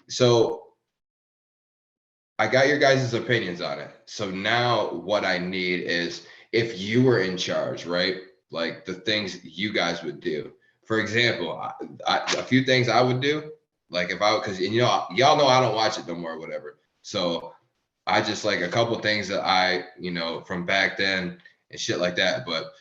So I got your guys' opinions on it. So now what I need is if you were in charge, right? Like the things you guys would do. For example, a few things I would do, like if I, because y'all know I don't watch it no more, or whatever. So I just like a couple things that from back then and shit like that. But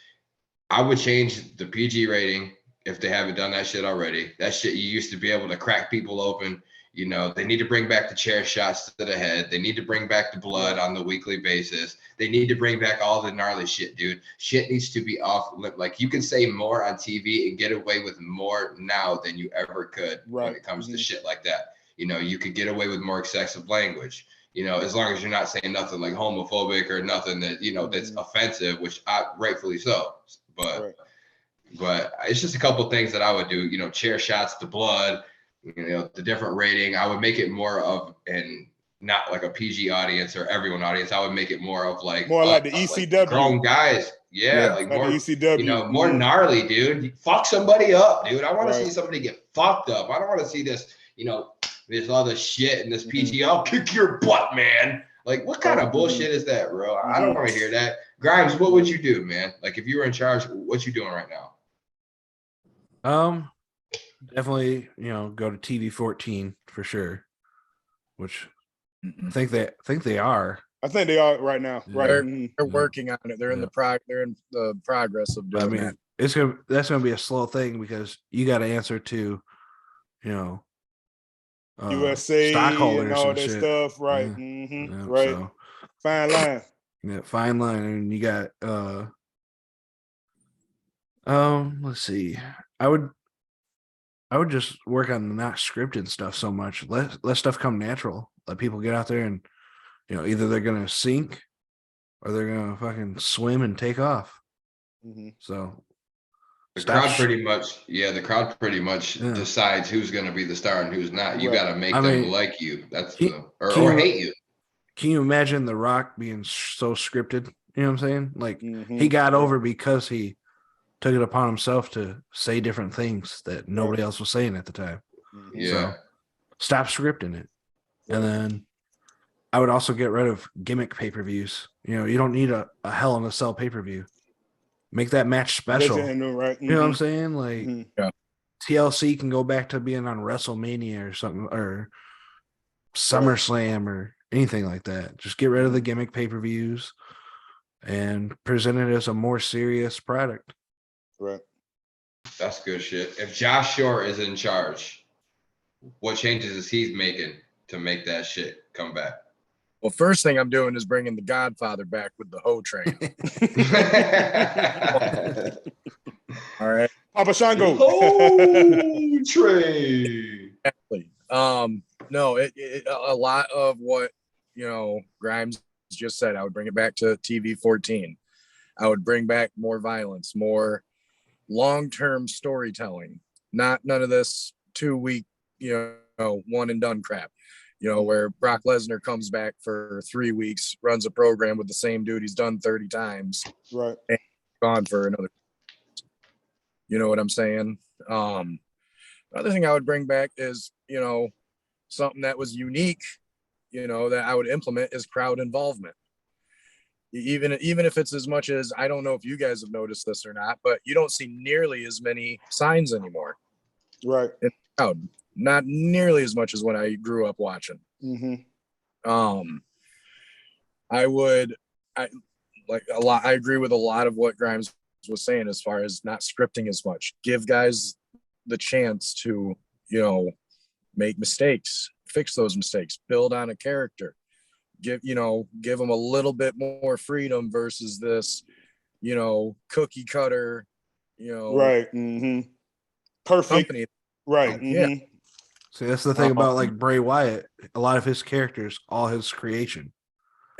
I would change the PG rating if they haven't done that shit already. That shit you used to be able to crack people open. They need to bring back the chair shots to the head. They need to bring back the blood on the weekly basis. They need to bring back all the gnarly shit, dude. Shit needs to be off. Like you can say more on TV and get away with more now than you ever could when it comes to shit like that. You could get away with more excessive language. As long as you're not saying nothing like homophobic or nothing that that's offensive, which rightfully so. But it's just a couple things that I would do. Chair shots, the blood, the different rating. I would make it more of and not like a PG audience or everyone audience. I would make it more of like the ECW, like grown guys. Yeah, like more ECW, more gnarly, dude. Fuck somebody up, dude. I want to see somebody get fucked up. I don't want to see this. There's all this shit in this PG. I'll kick your butt, man. Like, what kind of bullshit is that, bro? I don't want to hear that. Grimes, what would you do, man? Like, if you were in charge, what you doing right now? Definitely, go to TV 14 for sure. Which I think they are. I think they are right now. Yeah. Right, they're working on it. They're in the progress of doing that. That's gonna be a slow thing because you got to answer to, USA stockholders and all and that shit. stuff, right? Yeah, right. So, fine line. Yeah, fine line, and you got let's see. I would just work on not scripting stuff so much. Let stuff come natural. Let people get out there and either they're gonna sink or they're gonna fucking swim and take off. So the crowd pretty much decides who's gonna be the star and who's not. You got to make them like you. That's or hate you. Can you imagine The Rock being so scripted? You know what I'm saying? Like he got over because he took it upon himself to say different things that nobody else was saying at the time. Yeah. So stop scripting it. And then I would also get rid of gimmick pay-per-views. You don't need a Hell in a Cell pay-per-view. Make that match special. You know what I'm saying? Like TLC can go back to being on WrestleMania or something, or SummerSlam or anything like that. Just get rid of the gimmick pay-per-views and present it as a more serious product. Right. That's good shit. If Josh Shore is in charge, what changes is he making to make that shit come back? Well, first thing I'm doing is bringing the Godfather back with the Ho Train. All right. Papa Shango. Ho Train. Exactly. No, a lot of what, Grimes just said, I would bring it back to TV 14. I would bring back more violence, more long-term storytelling, none of this 2-week, one and done crap. Where Brock Lesnar comes back for 3 weeks, runs a program with the same dude he's done 30 times, right? And gone for another. You know what I'm saying? Another thing I would bring back is, something that was unique, that I would implement is crowd involvement. Even if it's as much as, I don't know if you guys have noticed this or not, but you don't see nearly as many signs anymore. Right. In the crowd. Not nearly as much as when I grew up watching. I agree with a lot of what Grimes was saying as far as not scripting as much. Give guys the chance to, make mistakes, fix those mistakes, build on a character, give them a little bit more freedom versus this, cookie cutter, right. Perfect. Company. Right. Yeah. See, that's the thing about like Bray Wyatt. A lot of his characters, all his creation.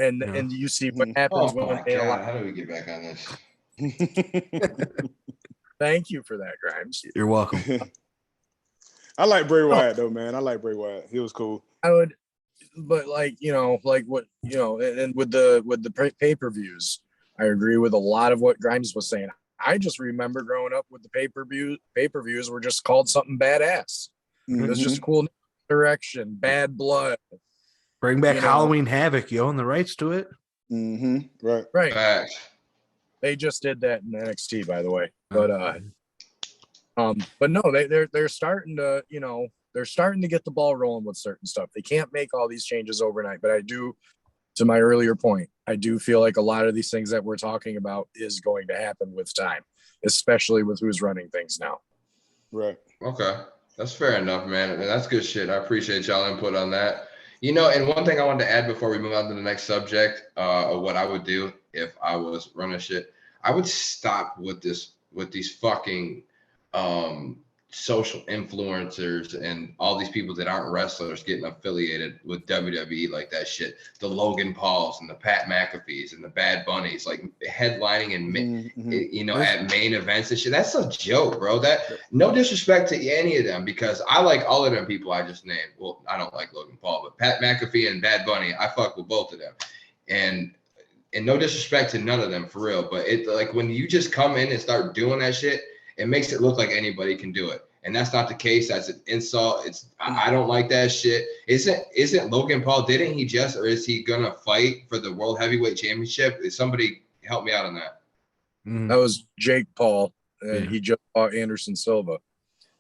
And you see what happens when they allow. How do we get back on this? Thank you for that, Grimes. You're welcome. I like Bray Wyatt though, man. I like Bray Wyatt. He was cool. I would, but like what and with the pay-per-views, I agree with a lot of what Grimes was saying. I just remember growing up with the pay-per-views were just called something badass. It was just cool. Direction, Bad Blood. Bring back Halloween Havoc. You own the rights to it. Right. Facts. They just did that in NXT, by the way. But no, they're starting to, they're starting to get the ball rolling with certain stuff. They can't make all these changes overnight, but I do, to my earlier point, I do feel like a lot of these things that we're talking about is going to happen with time, especially with who's running things now. Right. Okay. That's fair enough, man. I mean, that's good shit. I appreciate y'all input on that. And one thing I wanted to add before we move on to the next subject, of what I would do if I was running shit, I would stop with these fucking social influencers and all these people that aren't wrestlers getting affiliated with WWE like that shit. The Logan Pauls and the Pat McAfees and the Bad Bunnies, like headlining and at main events and shit. That's a joke, bro. That, no disrespect to any of them, because I like all of them people I just named. Well, I don't like Logan Paul, but Pat McAfee and Bad Bunny, I fuck with both of them. And no disrespect to none of them, for real. But it, like, when you just come in and start doing that shit, it makes it look like anybody can do it. And that's not the case. That's an insult. I don't like that shit. Isn't Logan Paul, didn't he just, or is he gonna fight for the World Heavyweight Championship? Is somebody help me out on that? That was Jake Paul, and he just fought Anderson Silva.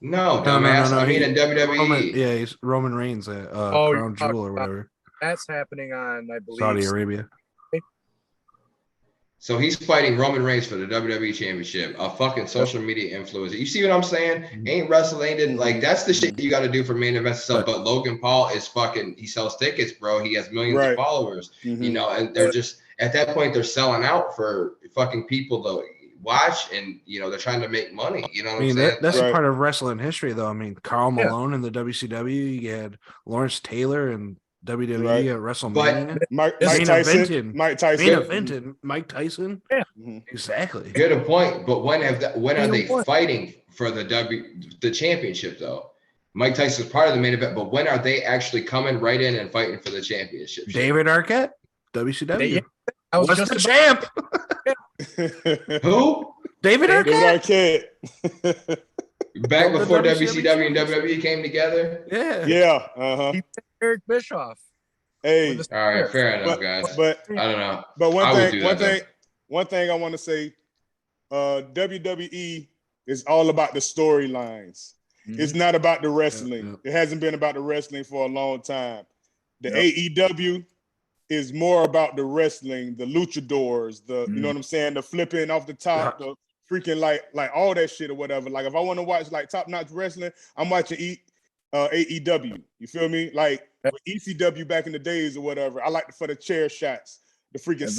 No, dumbass. No. I mean, in WWE. He's Roman Reigns, Crown Jewel or whatever. That's happening on, I believe, Saudi Arabia. So he's fighting Roman Reigns for the WWE Championship, a fucking social media influencer. You see what I'm saying? Ain't wrestling, didn't, like, that's the shit you got to do for main event stuff. But Logan Paul is fucking, he sells tickets, bro. He has millions of followers, and they're just, at that point, they're selling out for fucking people to watch, and, they're trying to make money. You know what I'm saying? That's a part of wrestling history, though. I mean, Karl Malone in the WCW, you had Lawrence Taylor and WWE at WrestleMania. Mike Tyson. Mike Tyson. Yeah, exactly. Good point. But when are they fighting for the championship though? Mike Tyson's part of the main event, but when are they actually coming right in and fighting for the championship? David Arquette, WCW. I was just the champ. Who? David Arquette. Back before WCW and WWE came togetger. Yeah. Eric Bischoff. Hey. All right, fair enough, guys. But I don't know. But one thing I want to say, WWE is all about the storylines. It's not about the wrestling. It hasn't been about the wrestling for a long time. The AEW is more about the wrestling, the luchadors, you know what I'm saying, the flipping off the top, the freaking like all that shit or whatever. Like, if I want to watch like top-notch wrestling, I'm watching AEW. You feel me? Like with ECW back in the days or whatever. I like for the chair shots, the freaking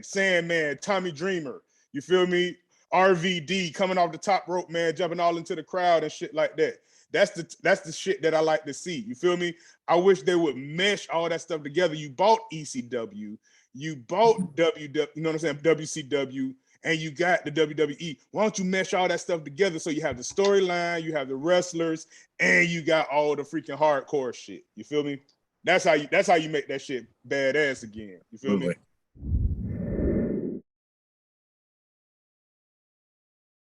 Sandman, Tommy Dreamer. You feel me? RVD coming off the top rope, man, jumping all into the crowd and shit like that. That's the shit that I like to see. You feel me? I wish they would mesh all that stuff together. You bought ECW, you bought WW, you know what I'm saying, WCW, and you got the WWE. Why don't you mesh all that stuff together so you have the storyline, you have the wrestlers, and you got all the freaking hardcore shit. You feel me? That's how you make that shit badass again. You feel me?